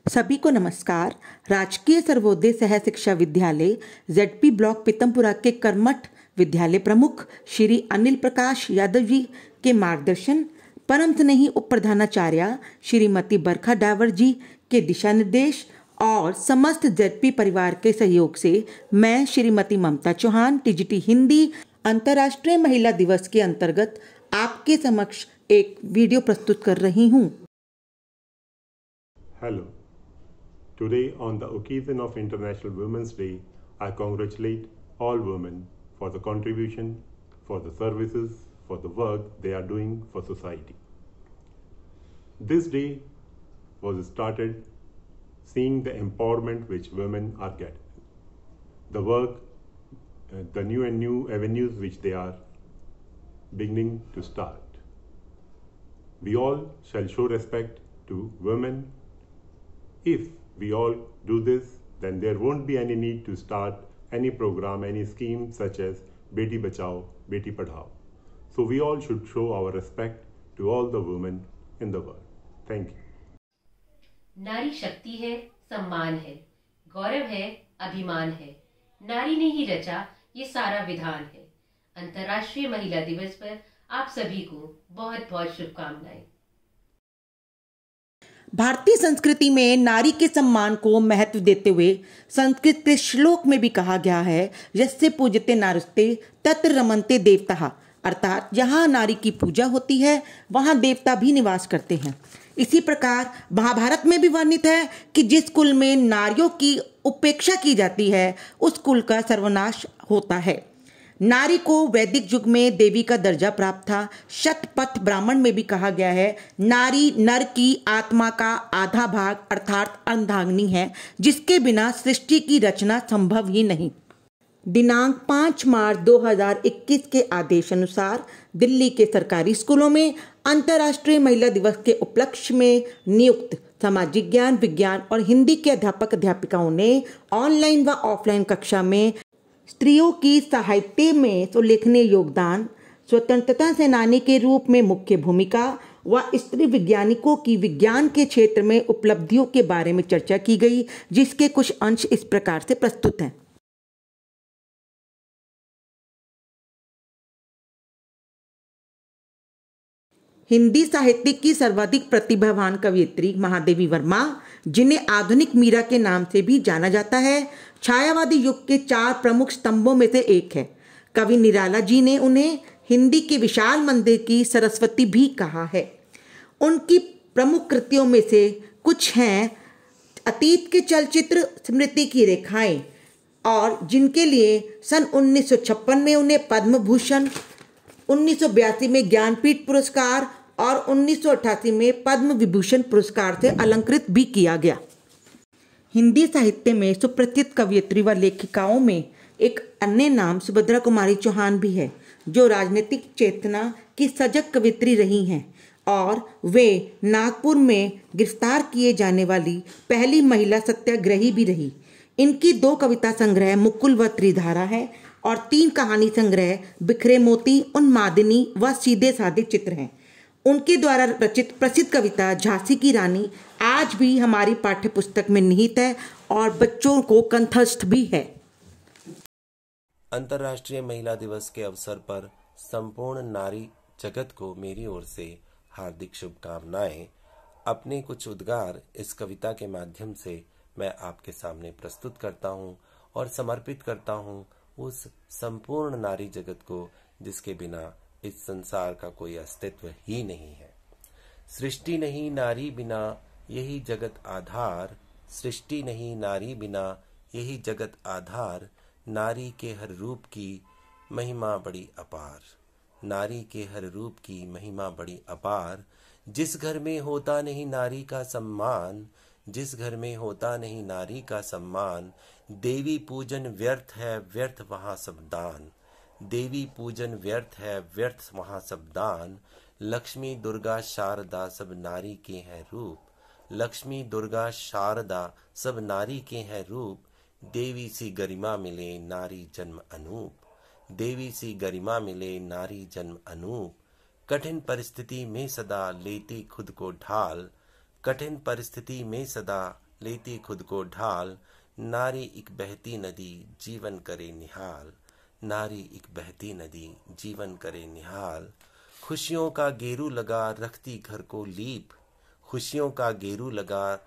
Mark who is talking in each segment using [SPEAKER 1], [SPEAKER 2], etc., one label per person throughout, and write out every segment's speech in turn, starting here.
[SPEAKER 1] सभी को नमस्कार। राजकीय सर्वोदय सह शिक्षा विद्यालय जेडपी ब्लॉक पीतमपुरा के कर्मठ विद्यालय प्रमुख श्री अनिल प्रकाश यादव जी के मार्गदर्शन, परम स्नेही उप प्रधानाचार्य श्रीमती बरखा डावर जी के दिशा निर्देश और समस्त जेडपी परिवार के सहयोग से मैं श्रीमती ममता चौहान टीजीटी हिंदी अंतर्राष्ट्रीय महिला दिवस के अंतर्गत आपके समक्ष एक वीडियो प्रस्तुत कर रही हूँ।
[SPEAKER 2] Hello. Today, on the occasion of International Women's Day, I congratulate all women for the contribution, for the services, for the work they are doing for society. This day was started seeing the empowerment which women are getting, the work, the new avenues which they are beginning to start. We all shall show respect to women. If we all do this, then there won't be any need to start any program, any scheme such as Beti Bachao, Beti Padhao. So we all should show our respect to all the women in the world. Thank you.
[SPEAKER 3] नारी शक्ति है, सम्मान है, गौरव है, अभिमान है। नारी ने ही रचा ये सारा विधान है। अंतर्राष्ट्रीय महिला दिवस पर आप सभी को बहुत बहुत शुभकामनाएं।
[SPEAKER 1] भारतीय संस्कृति में नारी के सम्मान को महत्व देते हुए संस्कृत के श्लोक में भी कहा गया है, यस्य पूजते नारस्ते तत्र रमन्ते देवताः, अर्थात जहाँ नारी की पूजा होती है वहाँ देवता भी निवास करते हैं। इसी प्रकार महाभारत में भी वर्णित है कि जिस कुल में नारियों की उपेक्षा की जाती है उस कुल का सर्वनाश होता है। नारी को वैदिक युग में देवी का दर्जा प्राप्त था। शतपथ ब्राह्मण में भी कहा गया है, नारी नर की आत्मा का आधा भाग अर्थात अर्धांगिनी है, जिसके बिना सृष्टि की रचना संभव ही नहीं। दिनांक 5 मार्च 2021 के आदेश अनुसार दिल्ली के सरकारी स्कूलों में अंतर्राष्ट्रीय महिला दिवस के उपलक्ष्य में नियुक्त सामाजिक ज्ञान, विज्ञान और हिंदी के अध्यापक अध्यापिकाओं ने ऑनलाइन व ऑफलाइन कक्षा में स्त्रियों की साहित्य में उल्लेखनीय योगदान, स्वतंत्रता सेनानी के रूप में मुख्य भूमिका व स्त्री वैज्ञानिकों की विज्ञान के क्षेत्र में उपलब्धियों के बारे में चर्चा की गई, जिसके कुछ अंश इस प्रकार से प्रस्तुत हैं। हिंदी साहित्य की सर्वाधिक प्रतिभावान कवयित्री महादेवी वर्मा, जिन्हें आधुनिक मीरा के नाम से भी जाना जाता है, छायावादी युग के 4 प्रमुख स्तंभों में से एक है। कवि निराला जी ने उन्हें हिंदी के विशाल मंदिर की सरस्वती भी कहा है। उनकी प्रमुख कृतियों में से कुछ हैं अतीत के चलचित्र स्मृति की रेखाएं, और जिनके लिए सन 1956 में उन्हें पद्म भूषण, 1982 में ज्ञानपीठ पुरस्कार और 1988 में पद्म विभूषण पुरस्कार से अलंकृत भी किया गया। हिंदी साहित्य में सुप्रसिद्ध कवयित्री व लेखिकाओं में एक अन्य नाम सुभद्रा कुमारी चौहान भी है, जो राजनीतिक चेतना की सजग कवयित्री रही हैं और वे नागपुर में गिरफ्तार किए जाने वाली पहली महिला सत्याग्रही भी रही। इनकी 2 कविता संग्रह मुकुल व त्रिधारा है और 3 कहानी संग्रह बिखरे मोती, उन्मादिनी व सीधे साधे चित्र हैं। उनके द्वारा रचित प्रसिद्ध कविता झांसी की रानी आज भी हमारी पाठ्य पुस्तक में निहित है और बच्चों को कंठस्थ भी है।
[SPEAKER 4] अंतर्राष्ट्रीय महिला दिवस के अवसर पर संपूर्ण नारी जगत को मेरी ओर से हार्दिक शुभकामनाएं। अपने कुछ उद्गार इस कविता के माध्यम से मैं आपके सामने प्रस्तुत करता हूं और समर्पित करता हूं उस संपूर्ण नारी जगत को जिसके बिना इस संसार का कोई अस्तित्व ही नहीं है। सृष्टि नहीं नारी बिना यही जगत आधार, सृष्टि नहीं नारी बिना यही जगत आधार, नारी के हर रूप की महिमा बड़ी अपार, नारी के हर रूप की महिमा बड़ी अपार। जिस घर में होता नहीं नारी का सम्मान, जिस घर में होता नहीं नारी का सम्मान, देवी पूजन व्यर्थ है व्यर्थ वहाँ सब दान, देवी पूजन व्यर्थ है व्यर्थ वहाँ सब दान। लक्ष्मी दुर्गा शारदा सब नारी के हैं रूप, लक्ष्मी दुर्गा शारदा सब नारी के हैं रूप। देवी सी गरिमा मिले नारी जन्म अनूप, देवी सी गरिमा मिले नारी जन्म अनूप। कठिन परिस्थिति में सदा लेती खुद को ढाल, कठिन परिस्थिति में सदा लेती खुद को ढाल। नारी एक बहती नदी जीवन करे निहाल। नारी एक बहती नदी जीवन करे निहाल। खुशियों का गेरू लगा रखती घर को लीप। खुशियों का गेरू लगा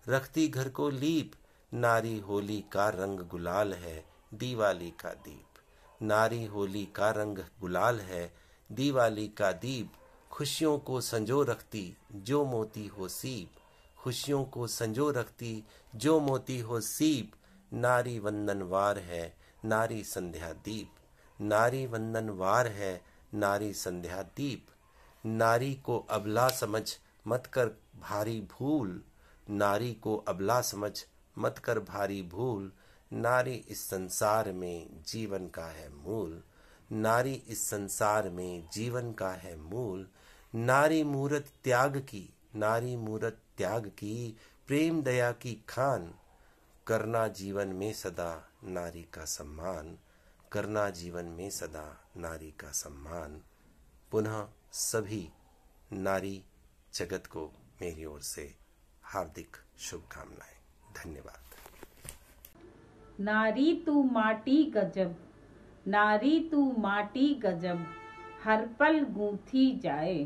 [SPEAKER 4] रखती घर को लीप। नारी होली का रंग गुलाल है दिवाली का दीप। नारी होली का रंग गुलाल है दिवाली का दीप। खुशियों को संजो रखती जो मोती हो सीप। खुशियों को संजो रखती जो मोती हो सीप। नारी वंदनवार है नारी संध्या दीप। नारी वंदनवार है नारी संध्या दीप। नारी को अबला समझ मत कर भारी भूल। नारी को अबला समझ मत कर भारी भूल। नारी इस संसार में जीवन का है मूल। नारी इस संसार में जीवन का है मूल। नारी मूरत त्याग की। नारी मूरत त्याग की प्रेम दया की खान। करना जीवन में सदा नारी का सम्मान। करना जीवन में सदा नारी का सम्मान। पुनः सभी नारी जगत को मेरी ओर से हार्दिक शुभकामनाएं। धन्यवाद।
[SPEAKER 5] नारी तू माटी गजब, नारी तू माटी गजब, हर पल गूंथी जाए,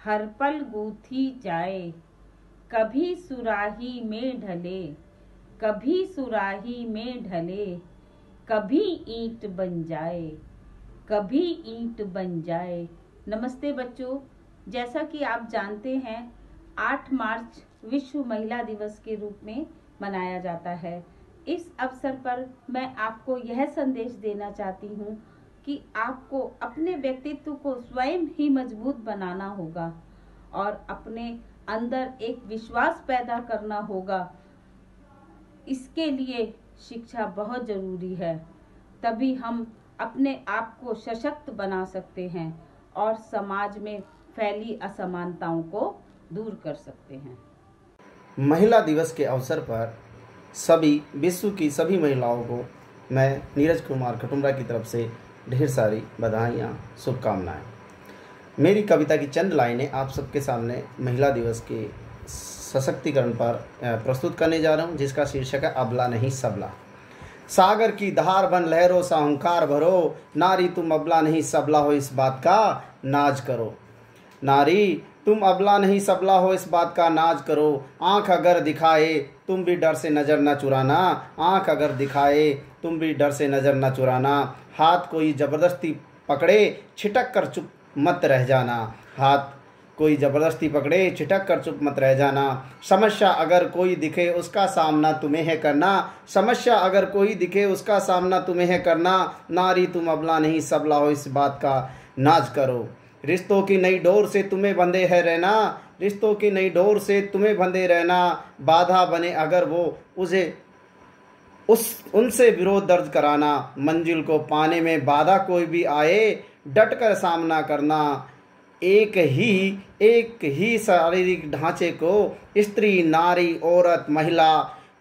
[SPEAKER 5] हर पल गूंथी जाए। कभी सुराही में ढले, कभी सुराही में ढले, कभी ईंट बन जाए, कभी ईंट बन जाए। नमस्ते बच्चों, जैसा कि आप जानते हैं 8 मार्च विश्व महिला दिवस के रूप में मनाया जाता है। इस अवसर पर मैं आपको यह संदेश देना चाहती हूँ कि आपको अपने व्यक्तित्व को स्वयं ही मजबूत बनाना होगा और अपने अंदर एक विश्वास पैदा करना होगा। इसके लिए शिक्षा बहुत जरूरी है, तभी हम अपने आप को सशक्त बना सकते हैं और समाज में फैली असमानताओं को दूर कर सकते हैं।
[SPEAKER 6] महिला दिवस के अवसर पर सभी विश्व की सभी महिलाओं को मैं नीरज कुमार खटुमरा की तरफ से ढेर सारी बधाइयाँ, शुभकामनाएं। मेरी कविता की चंद लाइनें आप सबके सामने महिला दिवस के सशक्तिकरण पर प्रस्तुत करने जा रहा हूं, जिसका शीर्षक है अबला नहीं सबला। सागर की धार बन लहरों सा हुंकार भरो, नारी तुम अबला नहीं सबला हो इस बात का नाज करो। नारी तुम अबला नहीं सबला हो इस बात का नाज करो। आँख अगर दिखाए तुम भी डर से नज़र न चुराना, आँख अगर दिखाए तुम भी डर से नज़र न चुराना। हाथ कोई ज़बरदस्ती पकड़े छिटक कर चुप मत रह जाना, हाथ कोई ज़बरदस्ती पकड़े छिटक कर चुप मत रह जाना। समस्या अगर कोई दिखे उसका सामना तुम्हें है करना, समस्या अगर कोई दिखे उसका सामना तुम्हें है करना। नारी तुम अबला नहीं सबला हो इस बात का नाज करो। रिश्तों की नई डोर से तुम्हें बंधे है रहना, रिश्तों की नई डोर से तुम्हें बंधे रहना। बाधा बने अगर वो उनसे विरोध दर्ज कराना। मंजिल को पाने में बाधा कोई भी आए डट कर सामना करना। एक ही शारीरिक ढांचे को स्त्री नारी औरत महिला,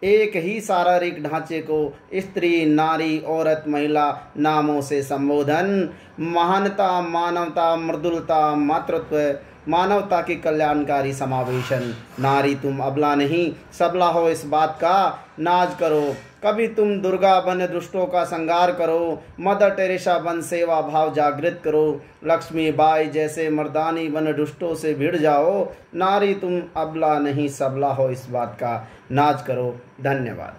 [SPEAKER 6] एक ही शारीरिक ढांचे को स्त्री नारी औरत महिला नामों से संबोधन। महानता मानवता मृदुलता मातृत्व मानवता की कल्याणकारी समावेशन। नारी तुम अबला नहीं सबला हो इस बात का नाज करो। कभी तुम दुर्गा बन दुष्टों का संहार करो, मदर टेरेसा बन सेवा भाव जागृत करो। लक्ष्मी बाई जैसे मर्दानी बन दुष्टों से भिड़ जाओ। नारी तुम अबला नहीं सबला हो इस बात का नाज करो। धन्यवाद।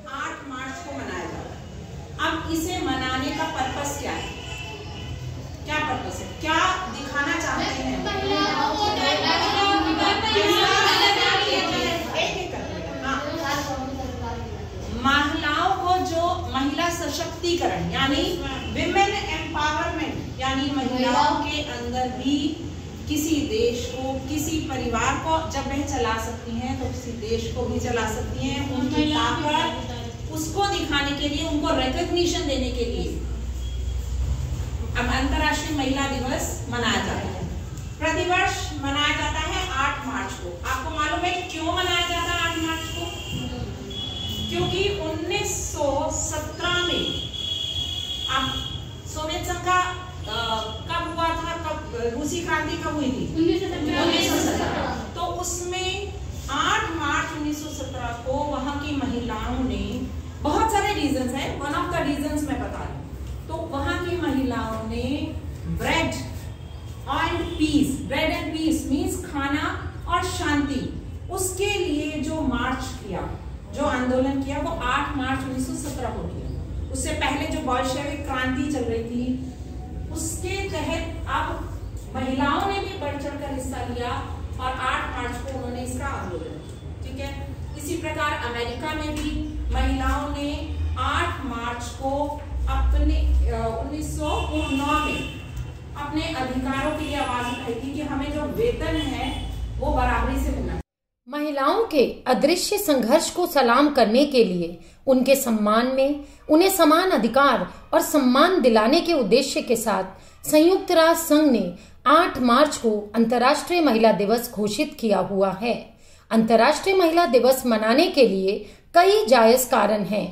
[SPEAKER 7] 8 मार्च को मनाया जाता है। अब इसे मनाने का पर्पस क्या है? क्या पर्पस है? क्या दिखाना चाहते हैं? महिलाओं को जो महिला सशक्तिकरण यानी विमेन एम्पावरमेंट, यानी महिलाओं के अंदर भी किसी देश को किसी परिवार को जब वह चला सकती हैं तो किसी देश को भी चला सकती हैं। उनकी ताकत उसको दिखाने के लिए, उनको रिकॉग्निशन देने के लिए अब अंतर्राष्ट्रीय महिला दिवस मनाया जाता है। प्रतिवर्ष मनाया जाता है 8 मार्च को। आपको मालूम है क्यों मनाया जाता है 8 मार्च को? क्योंकि 1917 में अब सोवियत संघ का कब हुआ था, कब रूसी क्रांति कब हुई थी? 1917। तो उसमें 8 मार्च 1917 को वहां की महिलाओं ने, बहुत सारे रीजंस हैं, वन ऑफ द रीजंस मैं बता रही हूँ, तो वहां की महिलाओं ने ब्रेड एंड पीस मीन्स खाना और शांति, उसके लिए जो मार्च किया, जो आंदोलन किया, वो 8 मार्च 1917 को किया। उससे पहले जो बोल्शेविक क्रांति चल रही थी, उसके तहत अब महिलाओं ने भी बढ़ चढ़कर हिस्सा लिया और 8 मार्च को उन्होंने इसका आंदोलन किया। ठीक है, इसी प्रकार अमेरिका में भी महिलाओं ने 8 मार्च को अपने 1909 में अपने अधिकारों के लिए आवाज उठाई थी कि हमें जो वेतन है वो बराबरी से मिलना।
[SPEAKER 8] महिलाओं के अदृश्य संघर्ष को सलाम करने के लिए उनके सम्मान में उन्हें समान अधिकार और सम्मान दिलाने के उद्देश्य के साथ संयुक्त राष्ट्र संघ ने 8 मार्च को अंतर्राष्ट्रीय महिला दिवस घोषित किया हुआ है। अंतर्राष्ट्रीय महिला दिवस मनाने के लिए कई जायज कारण हैं।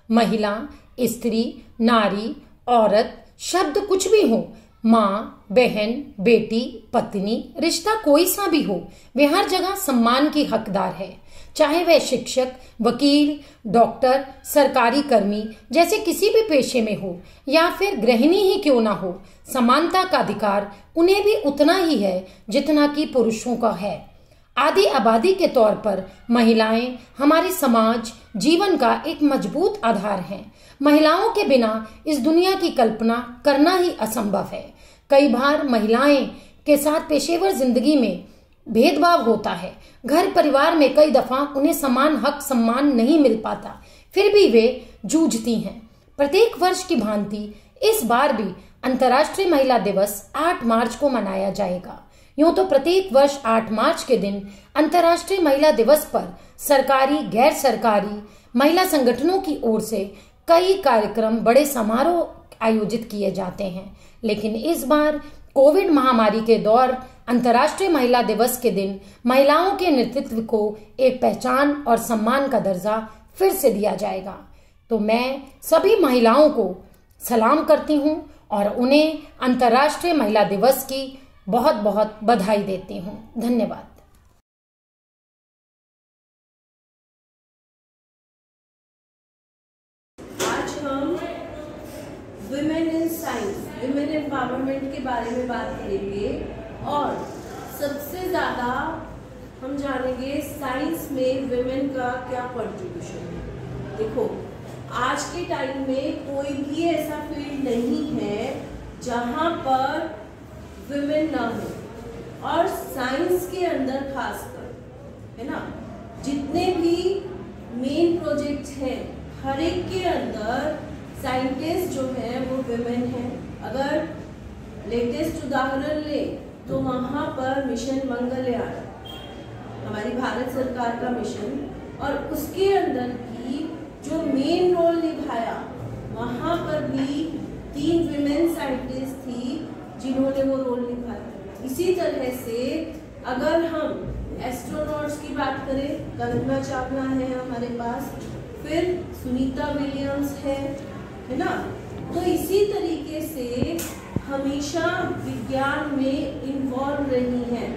[SPEAKER 8] महिला, स्त्री, नारी, औरत शब्द कुछ भी हो, माँ, बहन, बेटी, पत्नी, रिश्ता कोई सा भी हो, वे हर जगह सम्मान की हकदार है। चाहे वह शिक्षक, वकील, डॉक्टर, सरकारी कर्मी जैसे किसी भी पेशे में हो या फिर गृहिणी ही क्यों ना हो, समानता का अधिकार उन्हें भी उतना ही है जितना कि पुरुषों का है। आदि आबादी के तौर पर महिलाएं हमारे समाज जीवन का एक मजबूत आधार हैं। महिलाओं के बिना इस दुनिया की कल्पना करना ही असंभव है। कई बार महिलाएं के साथ पेशेवर जिंदगी में भेदभाव होता है। घर परिवार में कई दफा उन्हें समान हक सम्मान नहीं मिल पाता, फिर भी वे जूझती हैं। प्रत्येक वर्ष की भांति इस बार भी अंतर्राष्ट्रीय महिला दिवस 8 मार्च को मनाया जाएगा। यूं तो प्रत्येक वर्ष 8 मार्च के दिन अंतर्राष्ट्रीय महिला दिवस पर सरकारी, गैर सरकारी महिला संगठनों की ओर से कई कार्यक्रम, बड़े समारोह आयोजित किए जाते हैं, लेकिन इस बार कोविड महामारी के दौर अंतर्राष्ट्रीय महिला दिवस के दिन महिलाओं के नेतृत्व को एक पहचान और सम्मान का दर्जा फिर से दिया जाएगा। तो मैं सभी महिलाओं को सलाम करती हूं और उन्हें अंतर्राष्ट्रीय महिला दिवस की बहुत बहुत बधाई देती हूं। धन्यवाद।
[SPEAKER 9] आज हम women in science, women empowerment के बारे में बात करेंगे और सबसे ज़्यादा हम जानेंगे साइंस में विमेन का क्या कंट्रीब्यूशन है। देखो, आज के टाइम में कोई भी ऐसा फील्ड नहीं है जहाँ पर विमेन ना हो, और साइंस के अंदर खासकर, है ना, जितने भी मेन प्रोजेक्ट्स हैं हर एक के अंदर साइंटिस्ट जो है वो विमेन है। अगर लेटेस्ट उदाहरण ले तो वहाँ पर मिशन मंगलयान, हमारी भारत सरकार का मिशन, और उसके अंदर भी जो मेन रोल निभाया वहाँ पर भी 3 विमेन साइंटिस्ट थी जिन्होंने वो रोल निभाया। इसी तरह से अगर हम एस्ट्रोनॉट्स की बात करें, कल्पना चावला है हमारे पास, फिर सुनीता विलियम्स है ना। तो इसी तरीके से हमेशा विज्ञान में इन्वॉल्व रही हैं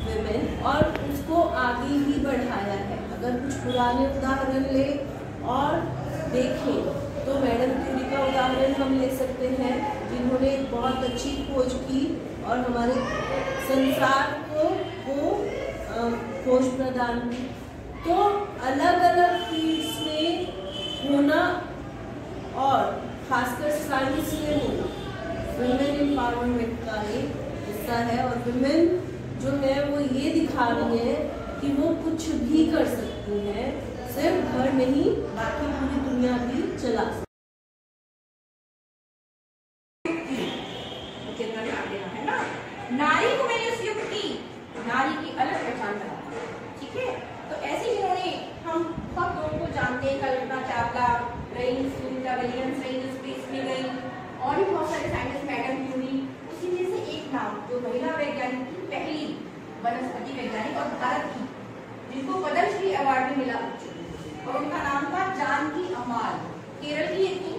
[SPEAKER 9] विमेन और उसको आगे ही बढ़ाया है। अगर कुछ पुराने उदाहरण ले और देखें तो मैडम क्यूरी का उदाहरण हम ले सकते हैं, जिन्होंने एक बहुत अच्छी खोज की और हमारे संसार को वो खोज प्रदान की। तो अलग अलग फील्ड्स में होना और खासकर साइंस में होना वुमेन एम्पावरमेंट का एक हिस्सा है। और वुमेन जो है वो ये दिखा रही है कि वो कुछ भी कर सकती हैं, सिर्फ घर नहीं बाकी पूरी दुनिया भी चला सकती
[SPEAKER 7] है ना। नारी को मैंने उस युग की नारी की अलग पहचान बनाई, ठीक है। तो ऐसे जिन्होंने हम सब लोगों को जानते हैं, कल्पना चावला रही, सुनीता विलियम्स रही जो स्पेस में गई, और भी बहुत सारे साइंटिस्ट, मैडम क्यूरी। उसी में से एक नाम जो महिला वैज्ञानिक की पहली वनस्पति वैज्ञानिक और भारत की, जिनको पद्मश्री अवार्ड भी मिला, और उनका नाम था जानकी अमाल। केरल की एक थी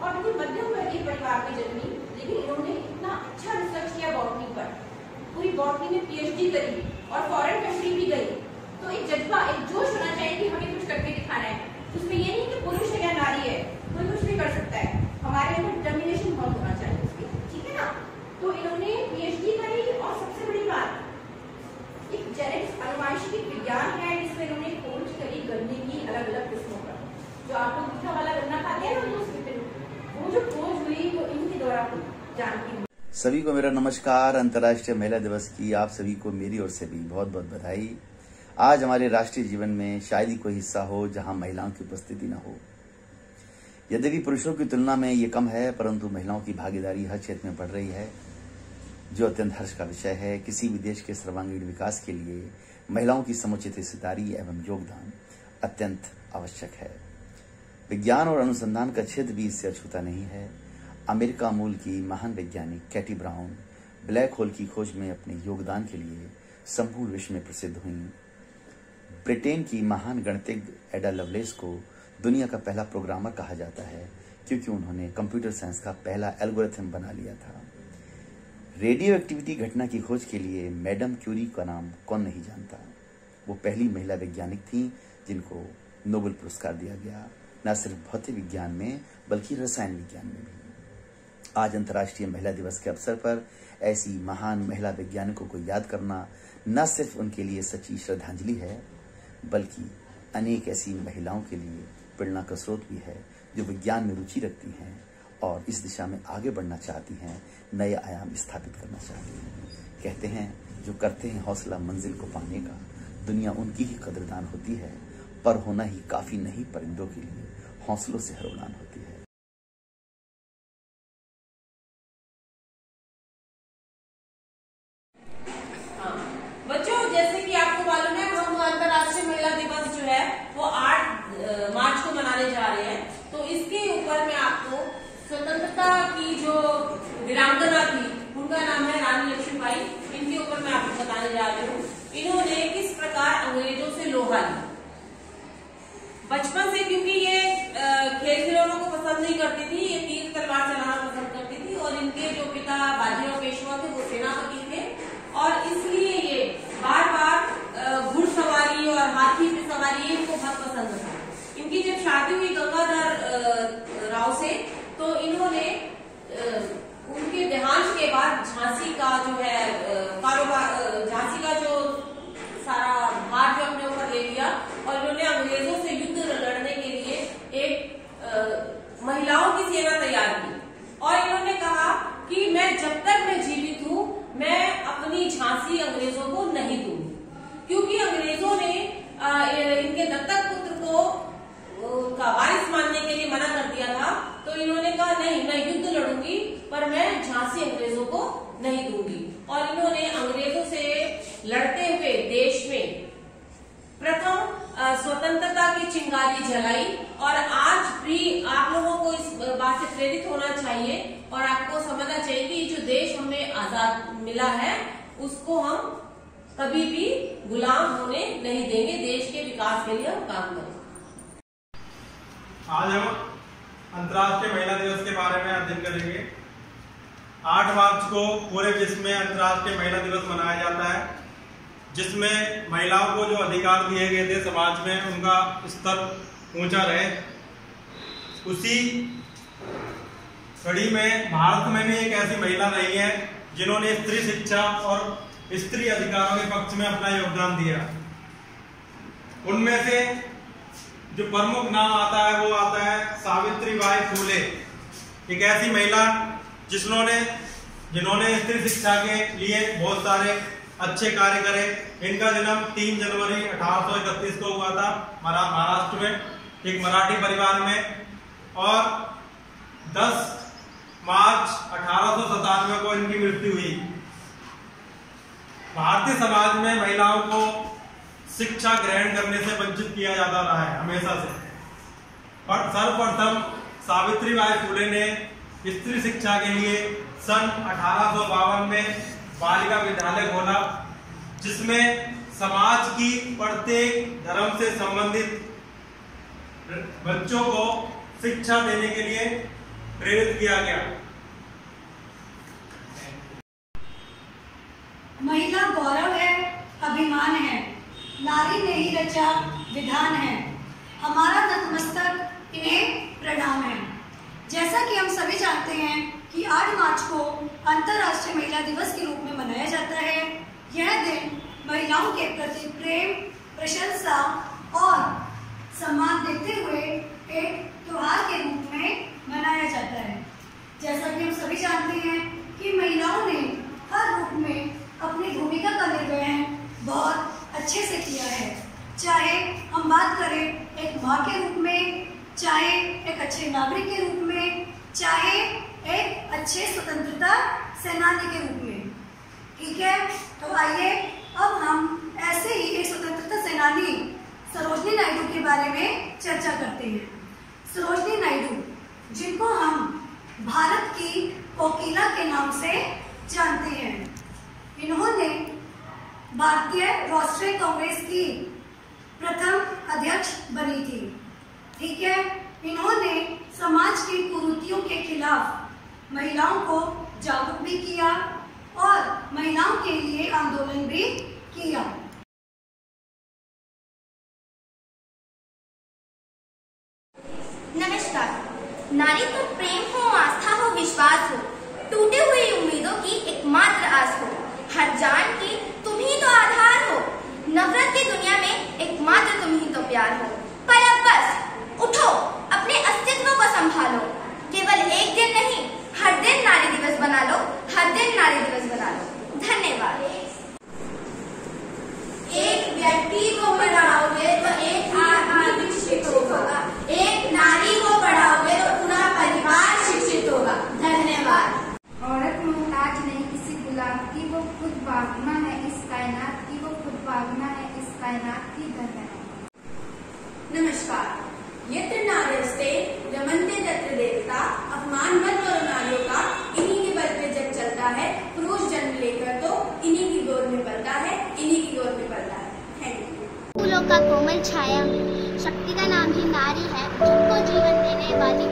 [SPEAKER 7] और बिल्कुल मध्यम वर्गीय परिवार में जन्मी लेकिन इन्होंने इतना अच्छा रिसर्च किया बॉटनी पर, पूरी बॉटनी में PhD करी और फॉरेन कंट्री भी गई। तो एक जज्बा, एक जोश होना चाहिए कि हमें कुछ करके दिखाना है। उसमें ये नहीं कि पुरुष है या नारी है, कोई कुछ भी कर सकता है, हमारे अंदर डिटर्मिनेशन बहुत होना चाहिए उसकी, ठीक है ना। तो इन्होंने PhD करी और सबसे बड़ी बात, एक जेनेटिक्स अनुवांशिकी विज्ञान है जिसमें इन्होंने खोज करी गन्ने की अलग अलग किस्मों पर। जो आप लोग मीठा वाला गन्ना खाते हैं ना, वो जो खोज हुई वो इनके द्वारा जानती हूँ।
[SPEAKER 10] सभी को मेरा नमस्कार। अंतर्राष्ट्रीय महिला दिवस की आप सभी को मेरी ओर से भी बहुत बहुत बधाई। आज हमारे राष्ट्रीय जीवन में शायद ही कोई हिस्सा हो जहां महिलाओं की उपस्थिति न हो। यद्यपि पुरुषों की तुलना में ये कम है, परंतु महिलाओं की भागीदारी हर क्षेत्र में बढ़ रही है, जो अत्यंत हर्ष का विषय है। किसी भी देश के सर्वांगीण विकास के लिए महिलाओं की समुचित हिस्सेदारी एवं योगदान अत्यंत आवश्यक है। विज्ञान और अनुसंधान का क्षेत्र भी इससे अछूता नहीं है। अमेरिका मूल की महान वैज्ञानिक कैटी ब्राउन ब्लैक होल की खोज में अपने योगदान के लिए संपूर्ण विश्व में प्रसिद्ध हुई। ब्रिटेन की महान गणितज्ञ एडा लवलेस को दुनिया का पहला प्रोग्रामर कहा जाता है, क्योंकि उन्होंने कंप्यूटर साइंस का पहला एल्गोरिथम बना लिया था। रेडियो एक्टिविटी घटना की खोज के लिए मैडम क्यूरी का नाम कौन नहीं जानता। वो पहली महिला वैज्ञानिक थी जिनको नोबेल पुरस्कार दिया गया, न सिर्फ भौतिक विज्ञान में बल्कि रसायन विज्ञान में भी। आज अंतर्राष्ट्रीय महिला दिवस के अवसर पर ऐसी महान महिला वैज्ञानिकों को याद करना न सिर्फ उनके लिए सच्ची श्रद्धांजलि है, बल्कि अनेक ऐसी महिलाओं के लिए प्रेरणा का स्रोत भी है जो विज्ञान में रुचि रखती हैं और इस दिशा में आगे बढ़ना चाहती हैं, नए आयाम स्थापित करना चाहती हैं। कहते हैं जो करते हैं हौसला मंजिल को पाने का, दुनिया उनकी ही कदरदान होती है। पर होना ही काफी नहीं, परिंदों के लिए हौसलों से हर उड़ान होती है।
[SPEAKER 7] बच्चों, जैसे कि आपको मालूम है, हम अंतर्राष्ट्रीय महिला दिवस जो है वो 8 मार्च को मनाने जा रहे हैं। तो इसके ऊपर मैं आपको स्वतंत्रता की जो वीरांगना थी, उनका नाम है रानी लक्ष्मीबाई, इनके ऊपर मैं आपको बताने जा रही हूँ। इन्होंने किस प्रकार अंग्रेजों से लोहा ली बचपन से, क्योंकि ये खेल खिलौनों को पसंद नहीं करती थी, ये तीर तलवार चलाना पसंद करती थी और इनके जो पिता बाजीराव पेशवा थे वो सेनापति थे और इसलिए ये बार बार घुड़सवारी और हाथी पे सवारी इनको बहुत पसंद था। इनकी जब शादी हुई गंगाधर राव से, तो इन्होंने उनके देहांत के बाद झांसी का जो है कारोबार, झांसी का जो सारा भार जो अपने ऊपर ले लिया और इन्होंने अंग्रेजों से युद्ध लड़ने के लिए एक महिलाओं की सेना तैयार की और इन्होंने कहा कि मैं जब तक मैं जीवित हूँ मैं अपनी झांसी अंग्रेजों को नहीं दूंगी, क्योंकि अंग्रेजों ने इनके दत्तक पुत्र को का वारिस मानने के लिए मना कर दिया था। तो इन्होंने कहा नहीं, मैं युद्ध लड़ूंगी पर मैं झांसी अंग्रेजों को नहीं दूंगी और इन्होंने अंग्रेजों से लड़ते हुए देश में प्रथम स्वतंत्रता की चिंगारी जलाई और आज भी आप लोगों को इस बात से प्रेरित होना चाहिए और आपको समझना चाहिए कि जो देश हमें आजाद मिला है उसको हम कभी भी गुलाम होने नहीं देंगे। देश के विकास के लिए हम काम करेंगे।
[SPEAKER 11] आज हम अंतर्राष्ट्रीय महिला दिवस के बारे में अध्ययन करेंगे। 8 मार्च को पूरे विश्व में अंतर्राष्ट्रीय महिला दिवस मनाया जाता है, जिसमें महिलाओं को जो अधिकार दिए गए थे समाज में उनका स्तर ऊंचा रहे। उसी कड़ी में भारत में भी एक ऐसी महिला रही है जिन्होंने स्त्री शिक्षा और स्त्री अधिकारों के पक्ष में अपना योगदान दिया। उनमें से जो प्रमुख नाम आता है वो आता है सावित्रीबाई फुले, एक ऐसी महिला जिन्होंने स्त्री शिक्षा के लिए बहुत सारे अच्छे कार्य करे। इनका जन्म 3 जनवरी 1831 को हुआ था महाराष्ट्र में एक मराठी परिवार में और 10 मार्च 1897 को इनकी मृत्यु हुई। भारतीय समाज में महिलाओं को शिक्षा ग्रहण करने से वंचित किया जाता रहा है हमेशा से, पर सर्वप्रथम सावित्रीबाई फुले ने स्त्री शिक्षा के लिए सन 1852 में बालिका विद्यालय खोला, जिसमें समाज की प्रत्येक धर्म से संबंधित बच्चों को शिक्षा देने के लिए प्रेरित किया गया।
[SPEAKER 12] महिला गौरव है, अभिमान है, नारी ने ही रचा विधान है, हमारा नतमस्तक इन्हें प्रणाम है। जैसा कि हम सभी जानते हैं कि 8 मार्च को अंतर्राष्ट्रीय महिला दिवस के रूप में मनाया जाता है। यह दिन महिलाओं के प्रति प्रेम, प्रशंसा और सम्मान देते हुए एक त्योहार के रूप में मनाया जाता है। जैसा कि हम सभी जानते हैं कि महिलाओं ने हर रूप में अपनी भूमिका का निर्वहन बहुत अच्छे से किया है। चाहे हम बात करें एक माँ के रूप में, चाहे एक अच्छे नागरिक के रूप में, चाहे एक अच्छे स्वतंत्रता सेनानी के रूप में। ठीक है, तो आइए अब हम ऐसे ही एक स्वतंत्रता सेनानी सरोजिनी नायडू के बारे में चर्चा करते हैं। सरोजिनी नायडू, जिनको हम भारत की कोकिला के नाम से जानते हैं, इन्होंने भारतीय राष्ट्रीय कांग्रेस की प्रथम अध्यक्ष बनी थी। ठीक है, इन्होंने समाज की कुरीतियों के खिलाफ महिलाओं को जागरूक भी किया और महिलाओं के लिए आंदोलन भी किया।
[SPEAKER 13] नमस्कार। नारी तो प्रेम हो, आस्था हो, विश्वास हो, टूटे हुई उम्मीदों की एकमात्र आस हो, हर जान की तुम ही तो आधार हो, नफरत की दुनिया में एकमात्र तुम ही तो प्यार हो। पर अब बस उठो, अपने अस्तित्व को संभालो, केवल एक दिन नहीं, हर दिन नारी दिवस बना लो, हर दिन नारी दिवस बना लो। धन्यवाद। एक व्यक्ति को पढ़ाओगे तो एक आदमी शिक्षित होगा, एक नारी को पढ़ाओगे तो पूरा परिवार शिक्षित होगा। धन्यवाद।
[SPEAKER 14] औरत मोहताज नहीं किसी गुलाम की, वो खुद बागना है इस कायनात की, वो खुद बागना है इस कायनात की। धन्यवाद।
[SPEAKER 13] नमस्कार। यत्र नार्यस्ते रमन्ते तत्र देवता, अपमान मत करो नारियों का, इन्हीं के बल पे जग चलता है, पुरुष जन्म लेकर तो इन्हीं की गोद में पलता है, इन्हीं की गोद में पलता है। Thank you.
[SPEAKER 15] फूलों का कोमल छाया में शक्ति का नाम ही नारी है, सबको जीवन देने वाली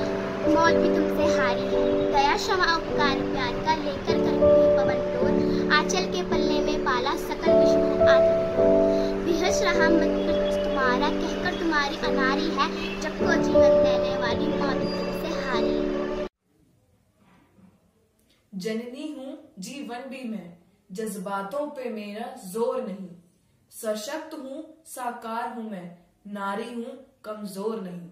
[SPEAKER 15] मौत भी तुमसे हारी है। दया क्षमा उपकार प्यार का लेकर करती पवन डोर, आंचल के पल्ले में पाला सकल विश्व आदर। विहस रहा मत तुम्हारा कहकर तुम्हारी अनारी है, सबको जीवन देने वाली मौत भी तुमसे हारी है।
[SPEAKER 16] जननी हूँ जीवन भी मैं, जज्बातों पे मेरा जोर नहीं, सशक्त हूँ साकार हूँ मैं, नारी हूँ कमजोर नहीं।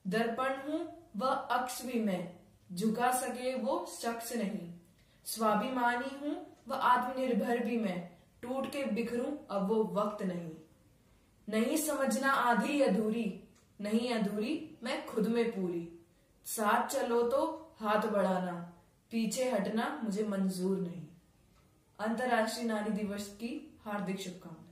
[SPEAKER 16] दर्पण हूँ वह अक्स भी मैं, झुका सके वो शख्स नहीं। स्वाभिमानी हूँ वह आत्मनिर्भर भी मैं, टूट के बिखरूं अब वो वक्त नहीं। नहीं समझना आधी अधूरी, नहीं अधूरी मैं खुद में पूरी। साथ चलो तो हाथ बढ़ाना, पीछे हटना मुझे मंजूर नहीं। अंतर्राष्ट्रीय नारी दिवस की हार्दिक शुभकामनाएं।